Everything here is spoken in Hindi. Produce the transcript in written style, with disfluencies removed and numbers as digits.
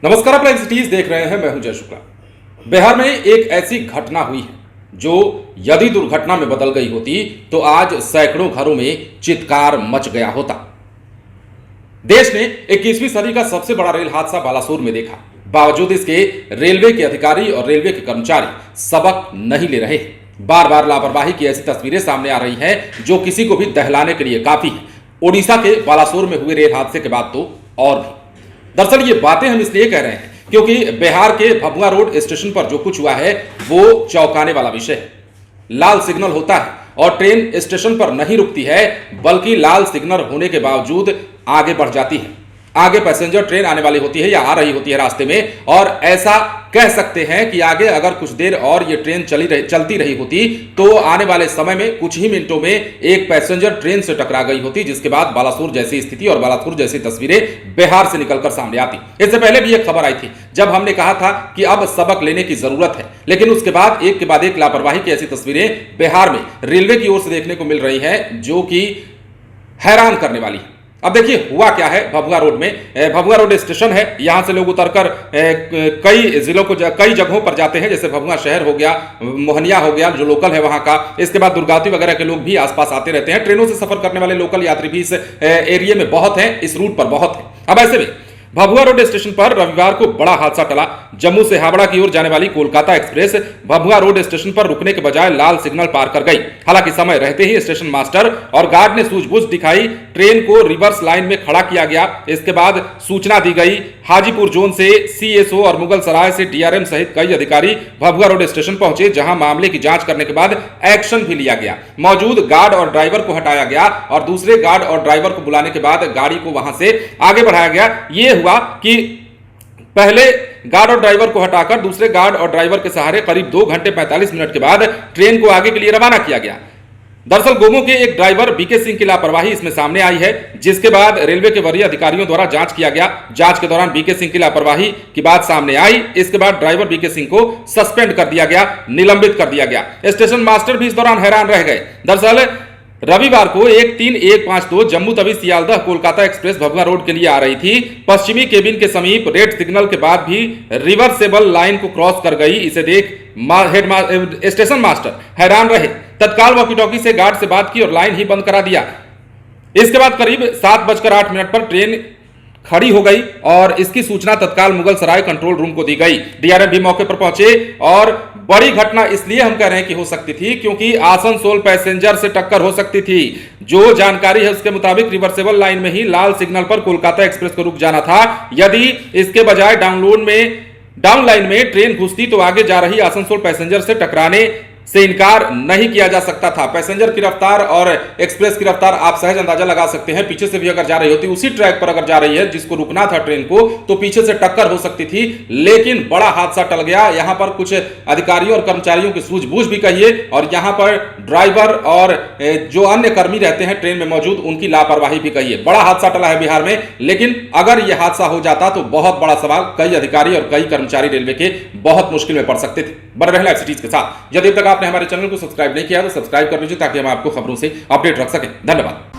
नमस्कार, आप एक्सिटीज देख रहे हैं। मैं हूं जय शुक्ला। बिहार में एक ऐसी घटना हुई है जो यदि दुर्घटना में बदल गई होती तो आज सैकड़ों घरों में चित्कार मच गया होता। देश ने 21वीं सदी का सबसे बड़ा रेल हादसा बालासोर में देखा। बावजूद इसके रेलवे के अधिकारी और रेलवे के कर्मचारी सबक नहीं ले रहे। बार बार लापरवाही की ऐसी तस्वीरें सामने आ रही हैं जो किसी को भी दहलाने के लिए काफी है। ओडिशा के बालासोर में हुए रेल हादसे के बाद तो और भी। दरअसल ये बातें हम इसलिए कह रहे हैं क्योंकि बिहार के भभुआ रोड स्टेशन पर जो कुछ हुआ है वो चौंकाने वाला विषय है। लाल सिग्नल होता है और ट्रेन स्टेशन पर नहीं रुकती है, बल्कि लाल सिग्नल होने के बावजूद आगे बढ़ जाती है। आगे पैसेंजर ट्रेन आने वाली होती है या आ रही होती है रास्ते में, और ऐसा कह सकते हैं कि आगे अगर कुछ देर और ये ट्रेन चलती रही होती तो आने वाले समय में कुछ ही मिनटों में एक पैसेंजर ट्रेन से टकरा गई होती, जिसके बाद बालासोर जैसी स्थिति और बालासोर जैसी तस्वीरें बिहार से निकलकर सामने आती। इससे पहले भी एक खबर आई थी जब हमने कहा था कि अब सबक लेने की जरूरत है, लेकिन उसके बाद एक लापरवाही की ऐसी तस्वीरें बिहार में रेलवे की ओर से देखने को मिल रही हैं जो कि हैरान करने वाली है। अब देखिए हुआ क्या है। भभुआ रोड में भभुआ रोड स्टेशन है। यहां से लोग उतरकर कई जिलों को कई जगहों पर जाते हैं, जैसे भभुआ शहर हो गया, मोहनिया हो गया जो लोकल है वहां का। इसके बाद दुर्गावती वगैरह के लोग भी आसपास आते रहते हैं। ट्रेनों से सफर करने वाले लोकल यात्री भी इस एरिया में बहुत हैं, इस रूट पर बहुत है। अब ऐसे में भभुआ रोड स्टेशन पर रविवार को बड़ा हादसा टला। जम्मू से हावड़ा की ओर जाने वाली Kolkata express Bhabhua road station पर रुकने के बजाय लाल सिग्नल पार कर गई। हालांकि समय रहते ही स्टेशन मास्टर और गार्ड ने सूझबूझ दिखाई, ट्रेन को रिवर्स लाइन में खड़ा किया गया। इसके बाद सूचना दी गई। हाजीपुर जोन से सीएसओ और मुगल सराय से डीआरएम सहित कई अधिकारी भभुआ रोड स्टेशन पहुंचे, जहां मामले की जांच करने के बाद एक्शन भी लिया गया। मौजूद गार्ड और ड्राइवर को हटाया गया और दूसरे गार्ड और ड्राइवर को बुलाने के बाद गाड़ी को वहां से आगे बढ़ाया गया। यह हुआ कि पहले गार्ड और ड्राइवर को हटाकर दूसरे गार्ड और ड्राइवर के सहारे करीब 2 घंटे 45 मिनट के बाद ट्रेन को आगे के लिए रवाना किया गया। दरअसल गोमो के एक ड्राइवर बीके सिंह की लापरवाही इसमें सामने आई है, जिसके बाद रेलवे के वरीय अधिकारियों द्वारा जांच किया गया। जांच के दौरान बीके सिंह की लापरवाही की बात सामने आई। इसके बाद ड्राइवर बीके सिंह को सस्पेंड कर दिया गया, निलंबित कर दिया गया। स्टेशन मास्टर भी इस दौरान हैरान रह गए। दरअसल रविवार को 13152 जम्मू तवी सियालदह कोलकाता एक्सप्रेस भभुआ रोड के लिए आ रही थी। पश्चिमी केबिन के समीप रेड सिग्नल के बाद भी रिवर्सेबल लाइन को क्रॉस कर गई। इसे देख स्टेशन मास्टर हैरान रहे। तत्काल वॉकी टॉकी से गार्ड से बात की और लाइन ही बंद करा दिया। इसके बाद करीब 7:08 पर ट्रेन खड़ी हो गई और इसकी सूचना तत्काल मुगल सराय कंट्रोल रूम को दी गई। डीआरएम भी मौके पर पहुंचे और बड़ी घटना इसलिए हम कह रहे हैं कि हो सकती थी क्योंकि आसनसोल पैसेंजर से टक्कर हो सकती थी। जो जानकारी है उसके मुताबिक रिवर्सेबल लाइन में ही लाल सिग्नल पर कोलकाता एक्सप्रेस को रुक जाना था। यदि इसके बजाय डाउन लाइन में ट्रेन घुसती तो आगे जा रही आसनसोल पैसेंजर से टकराने से इनकार नहीं किया जा सकता था। पैसेंजर की रफ्तार और एक्सप्रेस की रफ्तार आप सहज अंदाजा लगा सकते हैं। पीछे से भी अगर जा रही होती, उसी ट्रैक पर अगर जा रही है जिसको रुकना था ट्रेन को, तो पीछे से टक्कर हो सकती थी। लेकिन बड़ा हादसा टल गया। यहां पर कुछ अधिकारियों और कर्मचारियों की सूझबूझ भी कहिए, और यहां पर ड्राइवर और जो अन्य कर्मी रहते हैं ट्रेन में मौजूद, उनकी लापरवाही भी कहिए। बड़ा हादसा टला है बिहार में। लेकिन अगर यह हादसा हो जाता तो बहुत बड़ा सवाल कई अधिकारी और कई कर्मचारी रेलवे के बहुत मुश्किल में पड़ सकते थे। बने रहें एक्सिटीज के साथ। यदि अब तक आपने हमारे चैनल को सब्सक्राइब नहीं किया तो सब्सक्राइब कर लीजिए ताकि हम आपको खबरों से अपडेट रख सकें। धन्यवाद।